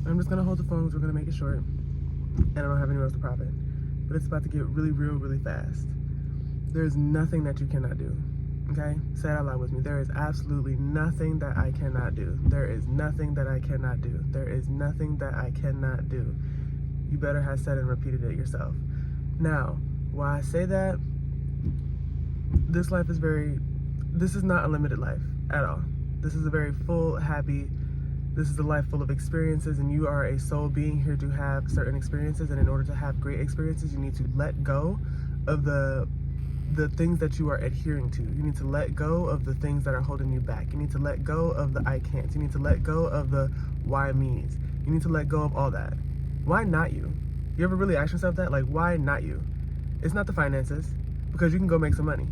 I'm just gonna hold the phone because we're gonna make it short, and I don't have anywhere else to profit. But it's about to get really real, really fast. There's nothing that you cannot do. Okay? Say it out loud with me. There is absolutely nothing that I cannot do. There is nothing that I cannot do. There is nothing that I cannot do. You better have said and repeated it yourself. Now, why I say that, this is not a limited life at all. This is a very full, happy, this is a life full of experiences, and you are a soul being here to have certain experiences, and in order to have great experiences, you need to let go of the things that you are adhering to. You need to let go of the things that are holding you back. You need to let go of the I can'ts. You need to let go of the why me's. You need to let go of all that. Why not you? You ever really ask yourself that? Like, why not you? It's not the finances, because you can go make some money.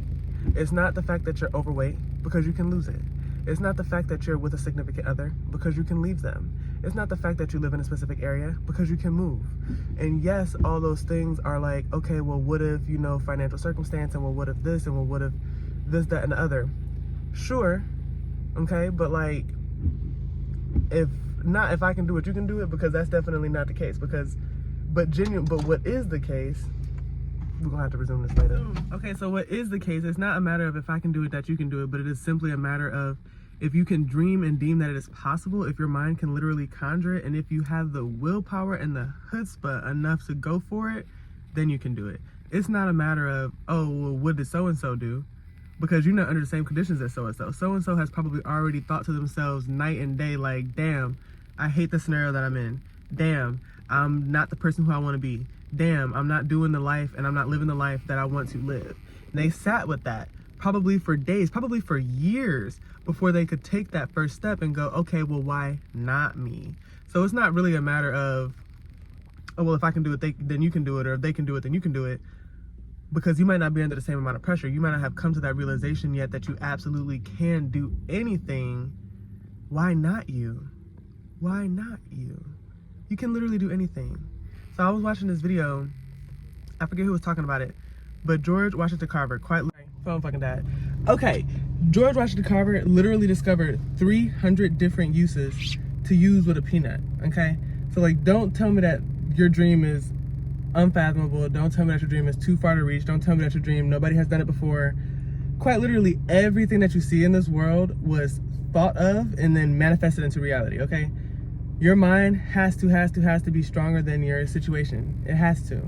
It's not the fact that you're overweight, because you can lose it. It's not the fact that you're with a significant other, because you can leave them. It's not the fact that you live in a specific area, because you can move. And yes, all those things are like, okay, well, what if, financial circumstance, and well, what if this, and well, what if this, that, and the other? Sure, okay, but like, if I can do it, you can do it, because that's definitely not the case. But what is the case, we're gonna have to resume this later. Okay, so what is the case, it's not a matter of if I can do it that you can do it, but it is simply a matter of if you can dream and deem that it is possible, if your mind can literally conjure it, and if you have the willpower and the chutzpah enough to go for it, then you can do it. It's not a matter of, oh, well, what did so-and-so do? Because you're not under the same conditions as so-and-so. So-and-so has probably already thought to themselves night and day, like, damn, I hate the scenario that I'm in. Damn, I'm not the person who I want to be. Damn, I'm not doing the life and I'm not living the life that I want to live. And they sat with that probably for days, probably for years, before they could take that first step and go, okay, well, why not me? So it's not really a matter of, oh, well, if I can do it, then you can do it, or if they can do it, then you can do it, because you might not be under the same amount of pressure. You might not have come to that realization yet that you absolutely can do anything. Why not you? Why not you? You can literally do anything. So I was watching this video, I forget who was talking about it, but George Washington Carver, phone fucking died. Okay, George Washington Carver literally discovered 300 different uses to use with a peanut, okay? So like, don't tell me that your dream is unfathomable. Don't tell me that your dream is too far to reach. Don't tell me that your dream, nobody has done it before. Quite literally everything that you see in this world was thought of and then manifested into reality, okay? Your mind has to be stronger than your situation. It has to.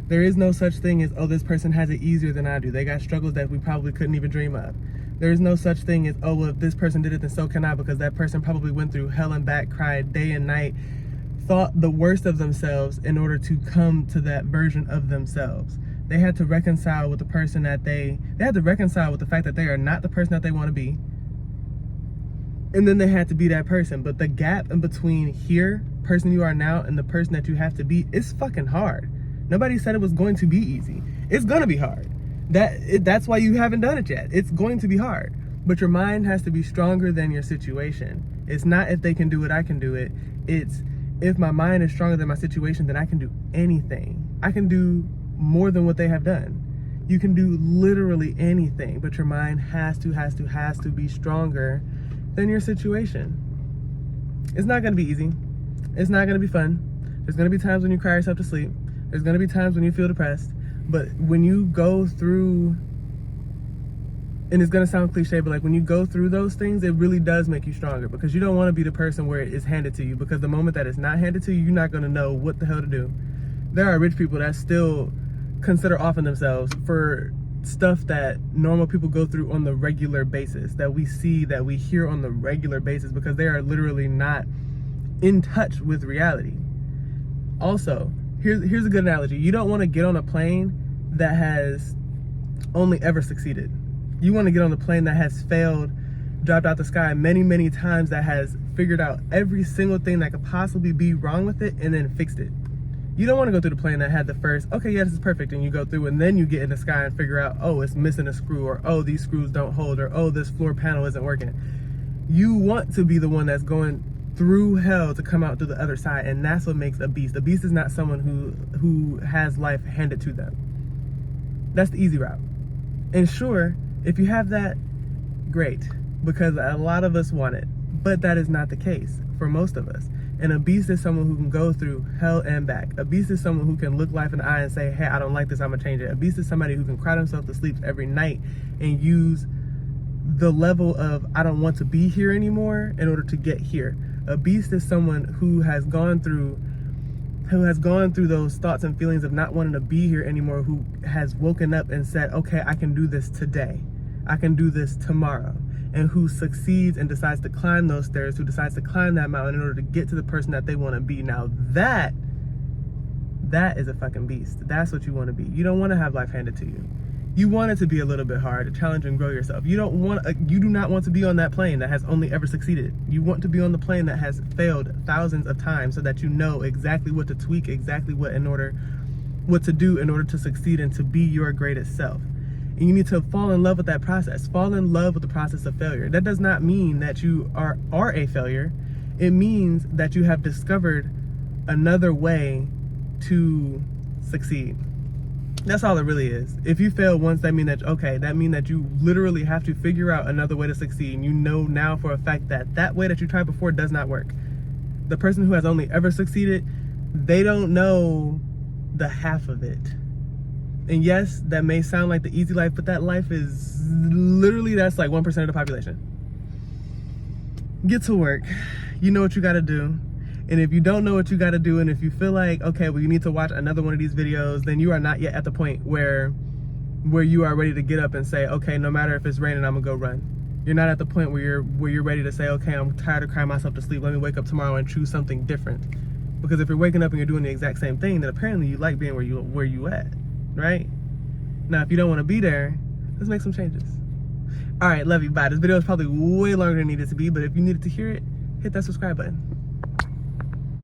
There is no such thing as, oh, this person has it easier than I do. They got struggles that we probably couldn't even dream of. There is no such thing as, oh, well, if this person did it, then so can I, because that person probably went through hell and back, cried day and night, thought the worst of themselves in order to come to that version of themselves. They had to reconcile with the person that they had to reconcile with the fact that they are not the person that they want to be. And then they had to be that person. But the gap in between here, person you are now, and the person that you have to be, is fucking hard. Nobody said it was going to be easy. It's gonna be hard. That's why you haven't done it yet. It's going to be hard. But your mind has to be stronger than your situation. It's not if they can do it, I can do it. It's if my mind is stronger than my situation, then I can do anything. I can do more than what they have done. You can do literally anything, but your mind has to be stronger than your situation. It's not gonna be easy. It's not gonna be fun. There's gonna be times when you cry yourself to sleep. There's gonna be times when you feel depressed. But when you go through, and it's gonna sound cliche, but like when you go through those things, it really does make you stronger, because you don't wanna be the person where it is handed to you, because the moment that it's not handed to you, you're not gonna know what the hell to do. There are rich people that still consider offing themselves for stuff that normal people go through on the regular basis, that we see, that we hear on the regular basis, because they are literally not in touch with reality. Also, here's a good analogy. You don't want to get on a plane that has only ever succeeded. You want to get on a plane that has failed, dropped out the sky many times, that has figured out every single thing that could possibly be wrong with it and then fixed it. You don't want to go through the plane that had the first, okay, yeah, this is perfect, and you go through, and then you get in the sky and figure out, oh, it's missing a screw, or oh, these screws don't hold, or oh, this floor panel isn't working. You want to be the one that's going through hell to come out to the other side, and that's what makes a beast. A beast is not someone who has life handed to them. That's the easy route. And sure, if you have that, great, because a lot of us want it, but that is not the case for most of us. And a beast is someone who can go through hell and back. A beast is someone who can look life in the eye and say, hey, I don't like this, I'm gonna change it. A beast is somebody who can cry themselves to sleep every night and use the level of I don't want to be here anymore in order to get here. A beast is someone who has gone through those thoughts and feelings of not wanting to be here anymore, who has woken up and said, okay, I can do this today. I can do this tomorrow. And who succeeds and decides to climb those stairs, who decides to climb that mountain in order to get to the person that they want to be. Now that is a fucking beast. That's what you want to be. You don't want to have life handed to you. You want it to be a little bit hard, to challenge and grow yourself. You do not want to be on that plane that has only ever succeeded. You want to be on the plane that has failed thousands of times so that you know exactly what to tweak, exactly what to do in order to succeed and to be your greatest self. And you need to fall in love with that process. Fall in love with the process of failure. That does not mean that you are a failure. It means that you have discovered another way to succeed. That's all it really is. If you fail once, that means that you literally have to figure out another way to succeed. And you know now for a fact that way that you tried before does not work. The person who has only ever succeeded, they don't know the half of it. And yes, that may sound like the easy life, but that life is literally, that's like 1% of the population. Get to work. You know what you gotta do. And if you don't know what you gotta do, and if you feel like, okay, well, you need to watch another one of these videos, then you are not yet at the point where you are ready to get up and say, okay, no matter if it's raining, I'm gonna go run. You're not at the point where you're ready to say, okay, I'm tired of crying myself to sleep. Let me wake up tomorrow and choose something different. Because if you're waking up and you're doing the exact same thing, then apparently you like being where you at, right? Now, if you don't want to be there, let's make some changes. All right, love you, bye. This video is probably way longer than it needed to be, but if you needed to hear it, hit that subscribe button.